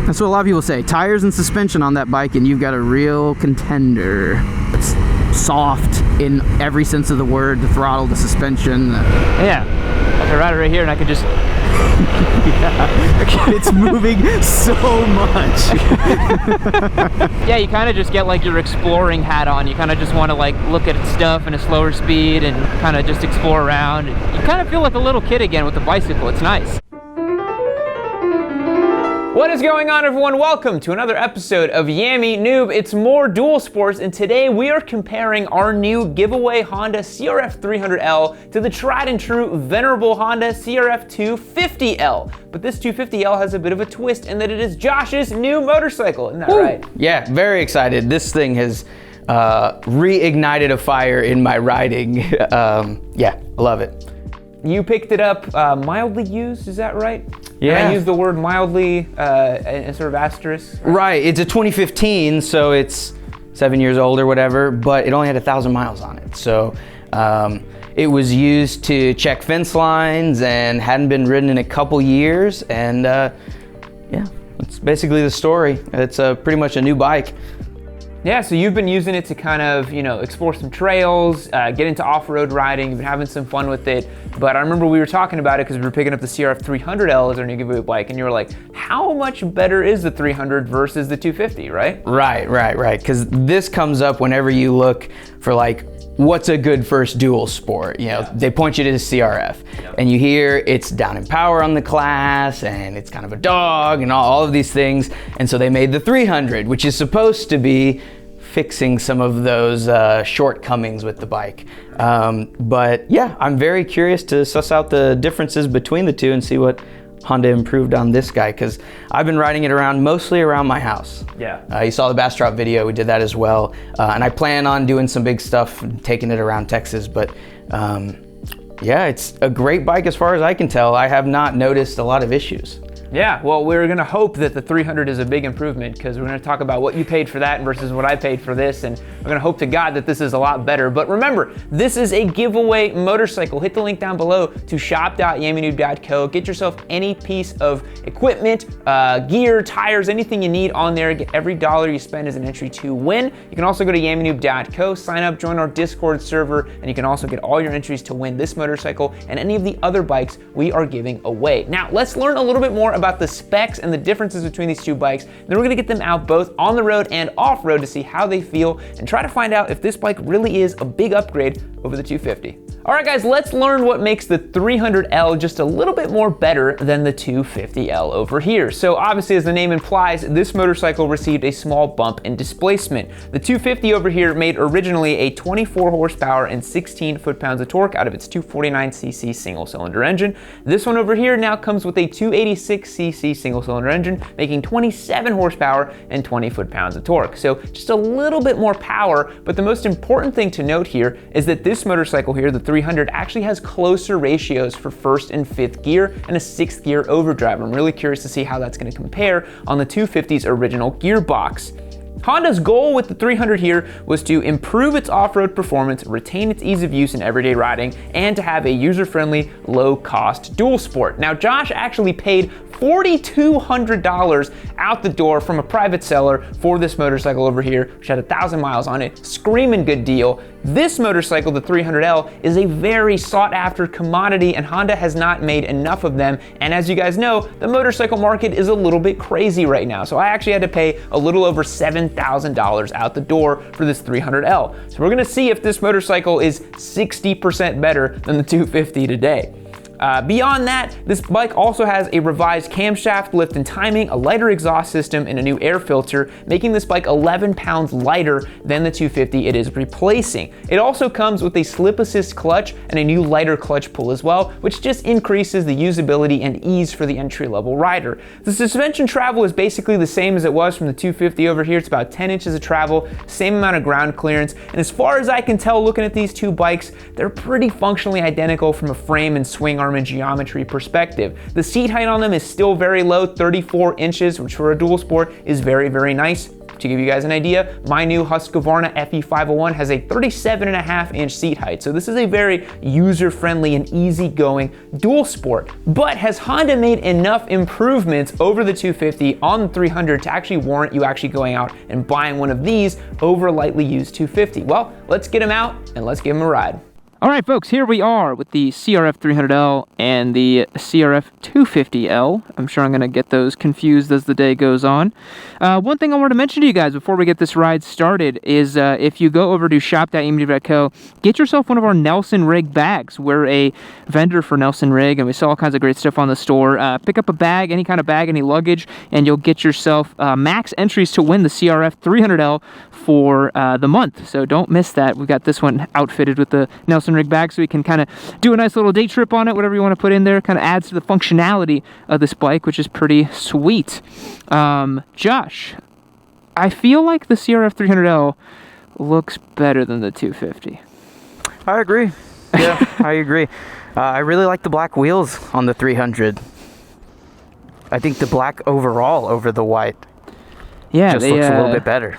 That's what a lot of people say. Tires and suspension on that bike, and you've got a real contender. It's soft in every sense of the word. The throttle, the suspension. Yeah, I can ride it right here, and I could just. Yeah, it's moving so much. Yeah, you kind of just get like your exploring hat on. You kind of just want to like look at stuff in a slower speed and kind of just explore around. You kind of feel like a little kid again with the bicycle. It's nice. What is going on, everyone? Welcome to another episode of Yammy Noob. It's more dual sports, and today we are comparing our new giveaway Honda CRF300L to the tried and true venerable Honda CRF250L. But this 250L has a bit of a twist in that it is Josh's new motorcycle. Isn't that right? Yeah, very excited. This thing has reignited a fire in my riding. Yeah, I love it. You picked it up mildly used, is that right? Yeah. And I use the word mildly in sort of asterisk. Right, it's a 2015, so it's 7 years old or whatever, but it only had 1,000 miles on it. So it was used to check fence lines and hadn't been ridden in a couple years. And yeah, that's basically the story. It's pretty much a new bike. Yeah, so you've been using it to kind of, you know, explore some trails, get into off-road riding, you've been having some fun with it. But I remember we were talking about it because we were picking up the CRF300L as our new giveaway bike, and you were like, how much better is the 300 versus the 250, right? Right. Because this comes up whenever you look for like, what's a good first dual sport? You know, They point you to the CRF, and you hear it's down in power on the class, and it's kind of a dog, and all of these things. And so they made the 300, which is supposed to be fixing some of those shortcomings with the bike. But yeah, I'm very curious to suss out the differences between the two and see what Honda improved on this guy, because I've been riding it around mostly around my house. Yeah. You saw the Bastrop video, we did that as well. And I plan on doing some big stuff, taking it around Texas, but yeah, it's a great bike as far as I can tell. I have not noticed a lot of issues. Yeah, well, we're gonna hope that the 300 is a big improvement, because we're gonna talk about what you paid for that versus what I paid for this, and we're gonna hope to God that this is a lot better. But remember, this is a giveaway motorcycle. Hit the link down below to shop.yammynoob.co. Get yourself any piece of equipment, gear, tires, anything you need on there. Every dollar you spend is an entry to win. You can also go to yammynoob.co, sign up, join our Discord server, and you can also get all your entries to win this motorcycle and any of the other bikes we are giving away. Now, let's learn a little bit more about the specs and the differences between these two bikes. Then we're gonna get them out both on the road and off-road to see how they feel and try to find out if this bike really is a big upgrade over the 250. All right, guys, let's learn what makes the 300L just a little bit more better than the 250L over here. So obviously, as the name implies, this motorcycle received a small bump in displacement. The 250 over here made originally a 24 horsepower and 16 foot-pounds of torque out of its 249cc single-cylinder engine. This one over here now comes with a 286cc single-cylinder engine, making 27 horsepower and 20 foot-pounds of torque. So just a little bit more power, but the most important thing to note here is that this motorcycle here, the 300, actually has closer ratios for first and fifth gear and a sixth gear overdrive. I'm really curious to see how that's going to compare on the 250's original gearbox. Honda's goal with the 300 here was to improve its off-road performance, retain its ease of use in everyday riding, and to have a user-friendly, low-cost dual sport. Now, Josh actually paid $4,200 out the door from a private seller for this motorcycle over here, which had 1,000 miles on it. Screaming good deal. This motorcycle, the 300L, is a very sought-after commodity, and Honda has not made enough of them. And as you guys know, the motorcycle market is a little bit crazy right now. So I actually had to pay a little over $7,000 out the door for this 300L. So we're gonna see if this motorcycle is 60% better than the 250 today. Beyond that, this bike also has a revised camshaft, lift and timing, a lighter exhaust system, and a new air filter, making this bike 11 pounds lighter than the 250 it is replacing. It also comes with a slip assist clutch and a new lighter clutch pull as well, which just increases the usability and ease for the entry-level rider. The suspension travel is basically the same as it was from the 250 over here. It's about 10 inches of travel, same amount of ground clearance, and as far as I can tell looking at these two bikes, they're pretty functionally identical from a frame and swing arm and geometry perspective. The seat height on them is still very low, 34 inches, which for a dual sport is very, very nice. To give you guys an idea, my new Husqvarna FE501 has a 37.5-inch seat height. So this is a very user-friendly and easygoing dual sport. But has Honda made enough improvements over the 250 on the 300 to actually warrant you actually going out and buying one of these over a lightly used 250? Well, let's get them out and let's give them a ride. All right, folks, here we are with the CRF300L and the CRF250L. I'm sure I'm going to get those confused as the day goes on. One thing I wanted to mention to you guys before we get this ride started is if you go over to shop.emd.co, get yourself one of our Nelson Rig bags. We're a vendor for Nelson Rig, and we sell all kinds of great stuff on the store. Pick up a bag, any kind of bag, any luggage, and you'll get yourself max entries to win the CRF300L for the month. So don't miss that. We've got this one outfitted with the Nelson Rig bag, so we can kind of do a nice little day trip on it, whatever you want to put in there. Kind of adds to the functionality of this bike, which is pretty sweet. Josh, I feel like the CRF300L looks better than the 250. I agree. Yeah, I agree. I really like the black wheels on the 300. I think the black overall over the white just looks a little bit better.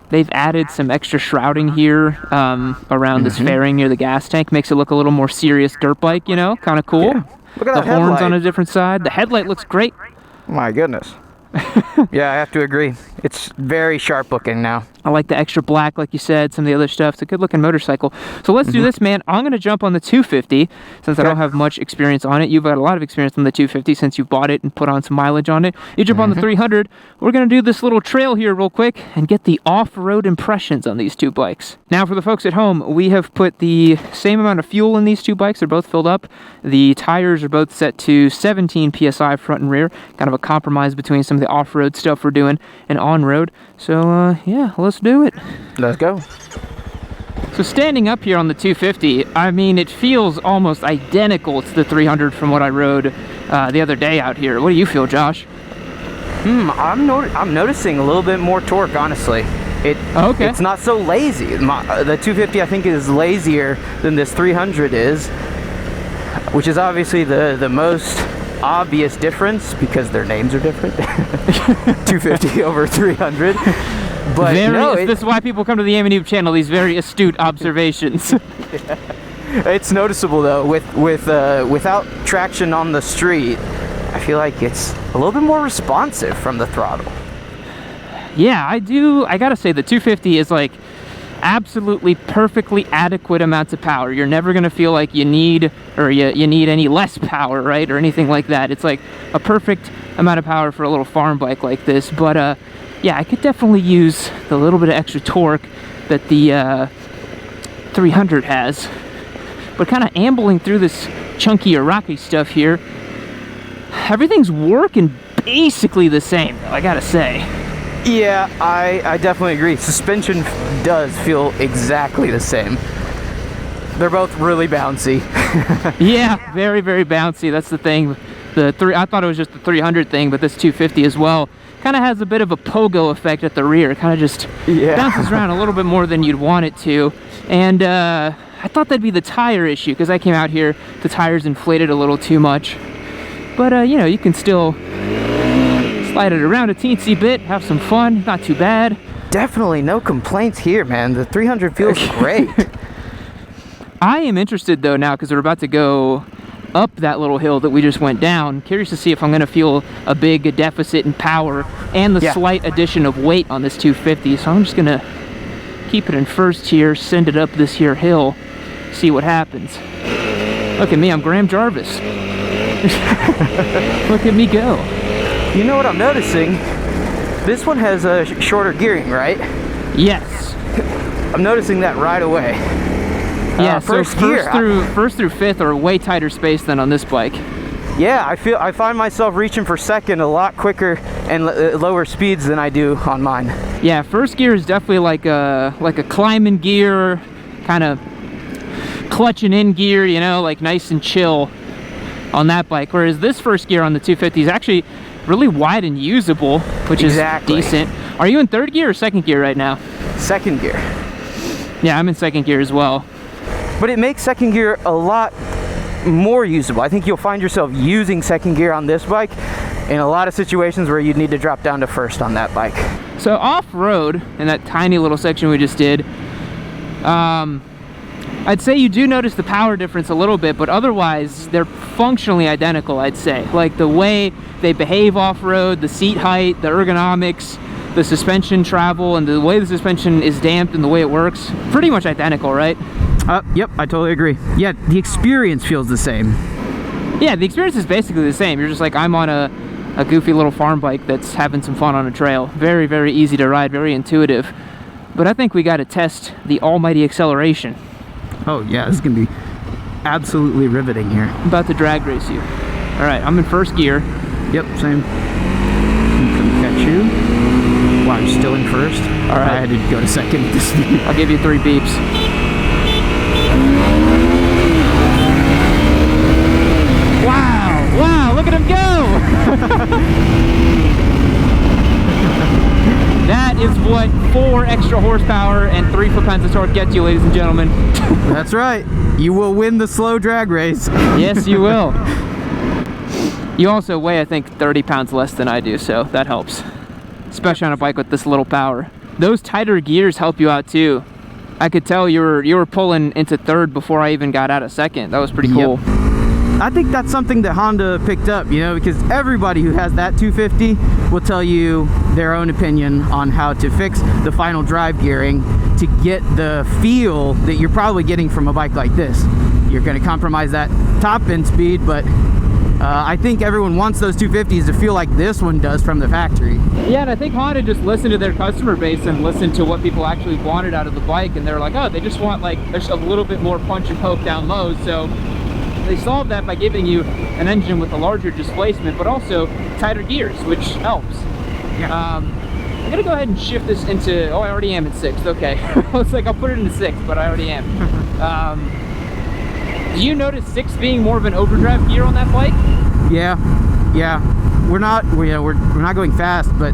They've added some extra shrouding here around this fairing near the gas tank. Makes it look a little more serious dirt bike, you know? Kind of cool. Yeah. Look at that the horns headlight on a different side. The headlight looks great. My goodness. Yeah, I have to agree. It's very sharp looking now. I like the extra black, like you said, some of the other stuff. It's a good looking motorcycle. So let's do this, man. I'm going to jump on the 250 since I don't have much experience on it. You've got a lot of experience on the 250 since you bought it and put on some mileage on it. You jump on the 300. We're going to do this little trail here real quick and get the off-road impressions on these two bikes. Now, for the folks at home, we have put the same amount of fuel in these two bikes. They're both filled up. The tires are both set to 17 PSI front and rear. Kind of a compromise between some of the off-road stuff we're doing and on-road. So, yeah, let's do it. Let's go. So standing up here on the 250, I mean, it feels almost identical to the 300 from what I rode the other day out here. What do you feel, Josh? I'm noticing a little bit more torque, honestly. It's not so lazy. The 250, I think, is lazier than this 300 is, which is obviously the most obvious difference because their names are different. 250 over 300. But this is why people come to the AMNube channel, these very astute observations. Yeah. It's noticeable though, without traction on the street, I feel like it's a little bit more responsive from the throttle. Yeah, I gotta say the 250 is like absolutely perfectly adequate amounts of power. You're never gonna feel like you need any less power, right, or anything like that. It's like a perfect amount of power for a little farm bike like this. But yeah, I could definitely use the little bit of extra torque that the 300 has. But kind of ambling through this chunky or rocky stuff here, everything's working basically the same, I gotta say. Yeah, I definitely agree. Suspension does feel exactly the same. They're both really bouncy. Yeah, very, very bouncy. That's the thing. I thought it was just the 300 thing, but this 250 as well kind of has a bit of a pogo effect at the rear. It kind of just bounces around a little bit more than you'd want it to. And I thought that'd be the tire issue because I came out here, the tires inflated a little too much. But you know, you can still slide it around a teensy bit, have some fun, not too bad. Definitely no complaints here, man. The 300 feels great. I am interested though now because we're about to go up that little hill that we just went down. Curious to see if I'm going to feel a big deficit in power and the slight addition of weight on this 250. So I'm just going to keep it in first here, send it up this here hill, see what happens. Look at me, I'm Graham Jarvis. Look at me go. You know what I'm noticing? This one has a shorter gearing, right? Yes. I'm noticing that right away. Yeah, first through fifth are way tighter space than on this bike. Yeah, I find myself reaching for second a lot quicker and lower speeds than I do on mine. Yeah, first gear is definitely like a climbing gear, kind of clutching in gear, you know, like nice and chill on that bike. Whereas this first gear on the 250 is actually really wide and usable, which is decent. Are you in third gear or second gear right now? Second gear. Yeah, I'm in second gear as well. But it makes second gear a lot more usable. I think you'll find yourself using second gear on this bike in a lot of situations where you'd need to drop down to first on that bike. So off-road, in that tiny little section we just did, I'd say you do notice the power difference a little bit, but otherwise they're functionally identical, I'd say. Like the way they behave off-road, the seat height, the ergonomics, the suspension travel, and the way the suspension is damped and the way it works, pretty much identical, right? Yep, I totally agree. Yeah, the experience feels the same. Yeah, the experience is basically the same. You're just like, I'm on a goofy little farm bike that's having some fun on a trail. Very, very easy to ride, very intuitive. But I think we got to test the almighty acceleration. Oh yeah, this is gonna be absolutely riveting here. I'm about to drag race you. All right, I'm in first gear. Yep, same. Come catch you. Wow, I'm still in first. All right. I had to go to second at this speed. I'll give you 3 beeps. Wow, wow, look at him go! That is what 4 extra horsepower and 3 foot-pounds of torque gets you, ladies and gentlemen. That's right. You will win the slow drag race. Yes, you will. You also weigh, I think, 30 pounds less than I do, so that helps. Especially on a bike with this little power. Those tighter gears help you out too. I could tell you were pulling into third before I even got out of second. That was pretty cool. Yep. I think that's something that Honda picked up, you know, because everybody who has that 250 will tell you their own opinion on how to fix the final drive gearing to get the feel that you're probably getting from a bike like this. You're going to compromise that top end speed, but I think everyone wants those 250s to feel like this one does from the factory. Yeah, and I think Honda just listened to their customer base and listened to what people actually wanted out of the bike, and they're like, oh, they just want like there's a little bit more punch and poke down low, so they solved that by giving you an engine with a larger displacement, but also tighter gears, which helps. Yeah. I'm gonna go ahead and shift this into, oh, I already am in 6th, okay. It's like I'll put it into 6th, but I already am. Do you notice 6 being more of an overdrive gear on that bike? Yeah. We're not going fast, but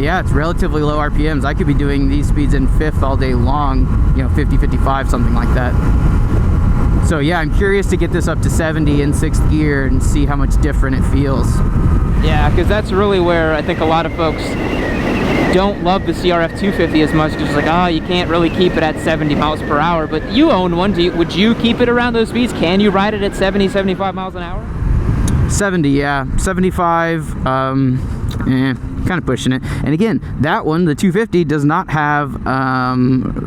yeah, it's relatively low RPMs. I could be doing these speeds in 5th all day long, you know, 50, 55, something like that. So yeah, I'm curious to get this up to 70 in 6th gear and see how much different it feels. Yeah, because that's really where I think a lot of folks don't love the CRF250 as much, because like, oh, you can't really keep it at 70 miles per hour, but you own one. Would you keep it around those speeds? Can you ride it at 70, 75 miles an hour? 70, yeah. 75, kind of pushing it. And again, that one, the 250, does not have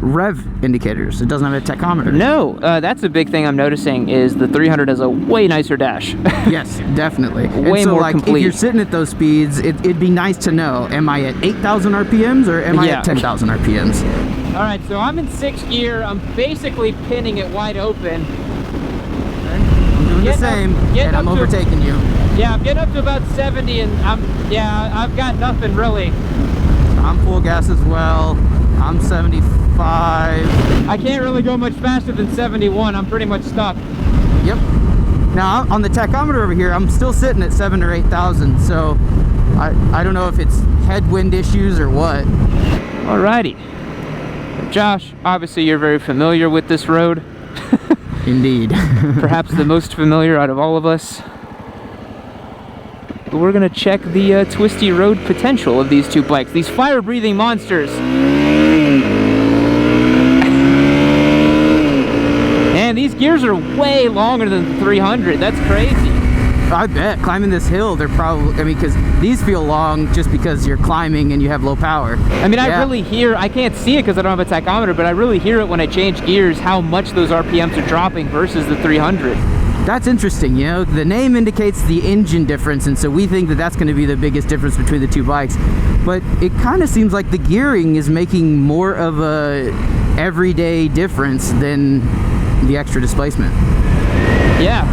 rev indicators. It doesn't have a tachometer. No, that's a big thing I'm noticing is the 300 has a way nicer dash. Yes, definitely. Way more like, complete. If you're sitting at those speeds, it'd be nice to know, am I at 8,000 RPMs or am I at 10,000 RPMs? All right, so I'm in 6th gear. I'm basically pinning it wide open. I'm doing the same, and I'm overtaking you. Yeah, I'm getting up to about 70, and I've got nothing really. I'm full gas as well. I'm 75. I can't really go much faster than 71. I'm pretty much stuck. Yep. Now on the tachometer over here, I'm still sitting at 7,000 or 8,000. So I don't know if it's headwind issues or what. Alrighty. Josh, obviously you're very familiar with this road. Indeed. Perhaps the most familiar out of all of us. But we're gonna check the twisty road potential of these two bikes, these fire-breathing monsters. Man, these gears are way longer than the 300. That's crazy. I bet climbing this hill, they're probably, I mean, because these feel long just because you're climbing and you have low power. I mean, I really hear, I can't see it because I don't have a tachometer, but I really hear it when I change gears, how much those RPMs are dropping versus the 300. That's interesting, you know, the name indicates the engine difference, and so we think that that's going to be the biggest difference between the two bikes. But it kind of seems like the gearing is making more of a everyday difference than the extra displacement. Yeah.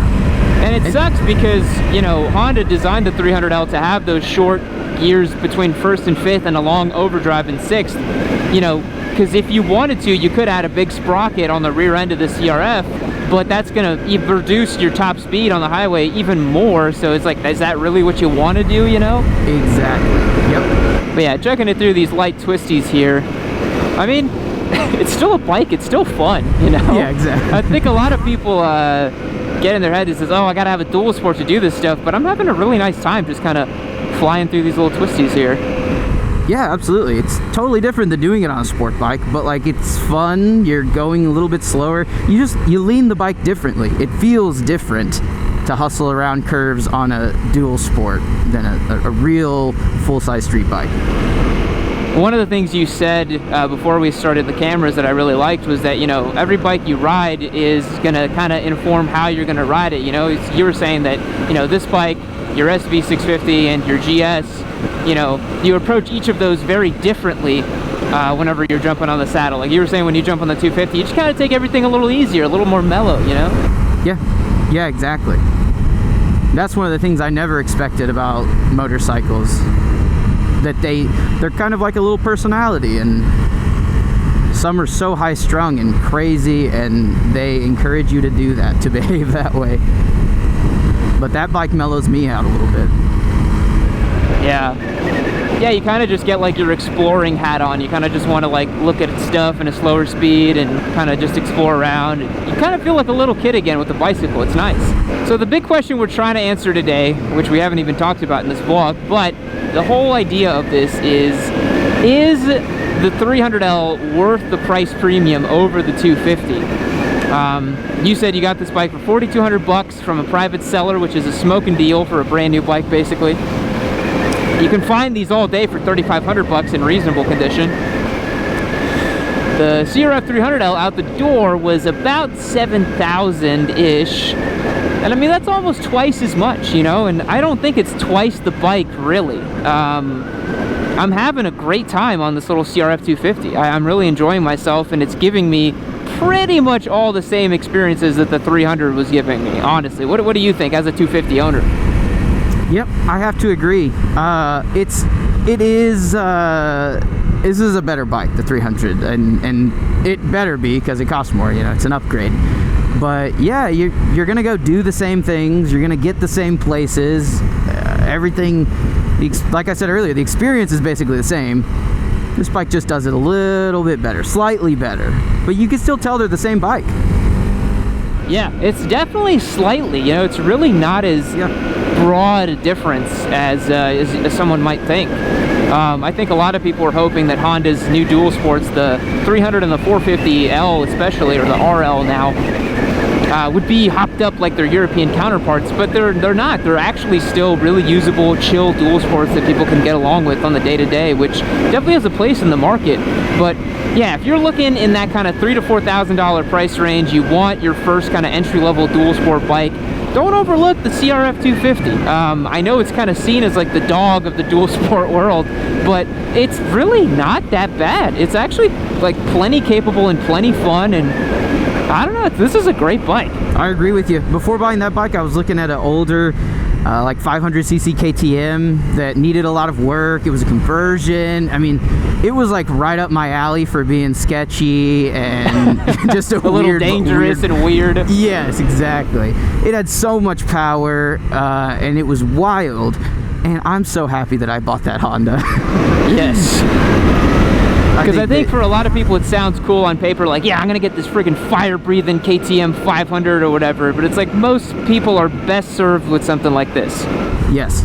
And it sucks because, you know, Honda designed the 300L to have those short gears between 1st and 5th and a long overdrive in 6th. You know, because if you wanted to, you could add a big sprocket on the rear end of the CRF, but that's going to reduce your top speed on the highway even more. So it's like, is that really what you want to do, you know? Exactly. Yep. But yeah, checking it through these light twisties here. I mean, it's still a bike. It's still fun, you know? Yeah, exactly. I think a lot of people get in their head and says, oh, I gotta have a dual sport to do this stuff, but I'm having a really nice time just kind of flying through these little twisties here. Yeah, absolutely. It's totally different than doing it on a sport bike, but like it's fun. You're going a little bit slower. You lean the bike differently. It feels different to hustle around curves on a dual sport than a real full-size street bike. One of the things you said before we started the cameras that I really liked was that, you know, every bike you ride is going to kind of inform how you're going to ride it. You know, you were saying that, you know, this bike, your SV650 and your GS, you know, you approach each of those very differently whenever you're jumping on the saddle. Like you were saying, when you jump on the 250, you just kind of take everything a little easier, a little more mellow, you know? Yeah, exactly. That's one of the things I never expected about motorcycles. That they're kind of like a little personality, and some are so high-strung and crazy, and they encourage you to do that, to behave that way. But that bike mellows me out a little bit. Yeah, you kind of just get like your exploring hat on. You kind of just want to like look at stuff in a slower speed and kind of just explore around. You kind of feel like a little kid again with the bicycle. It's nice. So the big question we're trying to answer today, which we haven't even talked about in this vlog, but the whole idea of this is the 300L worth the price premium over the 250? You said you got this bike for $4,200 from a private seller, which is a smoking deal for a brand new bike, basically. You can find these all day for $3,500 in reasonable condition. The CRF300L out the door was about $7,000-ish. And I mean, that's almost twice as much, you know, and I don't think it's twice the bike, really. I'm having a great time on this little CRF250. I'm really enjoying myself, and it's giving me pretty much all the same experiences that the 300 was giving me, honestly. What do you think as a 250 owner? Yep, I have to agree. This is a better bike, the 300, and it better be, because it costs more, you know, it's an upgrade. But yeah, you're gonna go do the same things, you're gonna get the same places, everything, like I said earlier, the experience is basically the same. This bike just does it a little bit better, slightly better, but you can still tell they're the same bike. Yeah, it's definitely slightly, you know, it's really not as broad a difference as someone might think. I think a lot of people are hoping that Honda's new dual sports, the 300 and the 450L especially, or the RL now, would be hopped up like their European counterparts, but they're not. They're actually still really usable, chill dual sports that people can get along with on the day-to-day, which definitely has a place in the market. But yeah, if you're looking in that kind of $3,000 to $4,000 price range, you want your first kind of entry-level dual sport bike, don't overlook the CRF250. I know it's kind of seen as like the dog of the dual sport world, but it's really not that bad. It's actually like plenty capable and plenty fun, and I don't know, this is a great bike. I agree with you. Before buying that bike, I was looking at an older like 500cc KTM that needed a lot of work. It was a conversion. I mean, it was like right up my alley for being sketchy and just a little dangerous and weird. Yes, exactly. It had so much power, and it was wild. And I'm so happy that I bought that Honda. Yes. Because I think for a lot of people it sounds cool on paper, like, yeah, I'm gonna get this friggin' fire-breathing KTM 500 or whatever, but it's like most people are best served with something like this. Yes.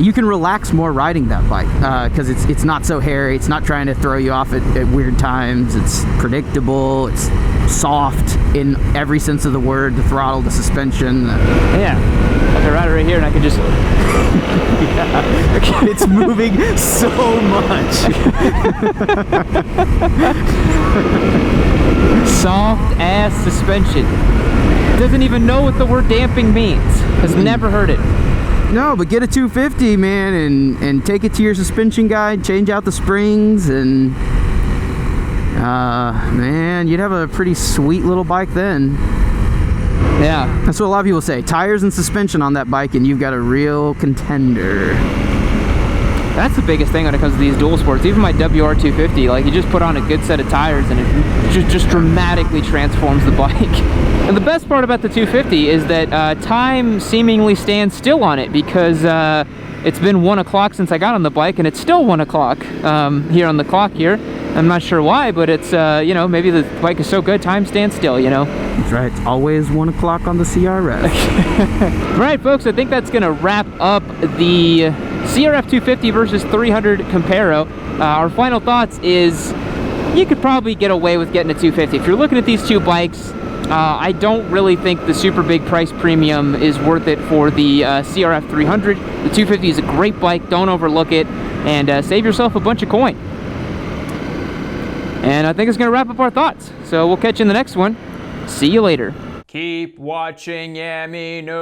You can relax more riding that bike, because it's not so hairy, it's not trying to throw you off at weird times, it's predictable, it's soft in every sense of the word, the throttle, the suspension. Yeah. I can ride it right here and I can just... yeah. It's moving so much. Soft ass suspension. Doesn't even know what the word damping means. Has never heard it. No, but get a 250, man, and take it to your suspension guide, change out the springs, and man, you'd have a pretty sweet little bike then. Yeah. That's what a lot of people say. Tires and suspension on that bike, and you've got a real contender. That's the biggest thing when it comes to these dual sports. Even my WR250, like, you just put on a good set of tires and it just dramatically transforms the bike. And the best part about the 250 is that time seemingly stands still on it, because it's been 1 o'clock since I got on the bike, and it's still 1 o'clock here on the clock here. I'm not sure why, but it's, you know, maybe the bike is so good, time stands still, you know? That's right. It's always 1 o'clock on the CRF. All right, folks, I think that's going to wrap up the CRF250 versus 300 comparo. Our final thoughts is you could probably get away with getting a 250. If you're looking at these two bikes, I don't really think the super big price premium is worth it for the CRF300. The 250 is a great bike, don't overlook it, and save yourself a bunch of coin. And I think it's going to wrap up our thoughts. So we'll catch you in the next one. See you later. Keep watching Yamino.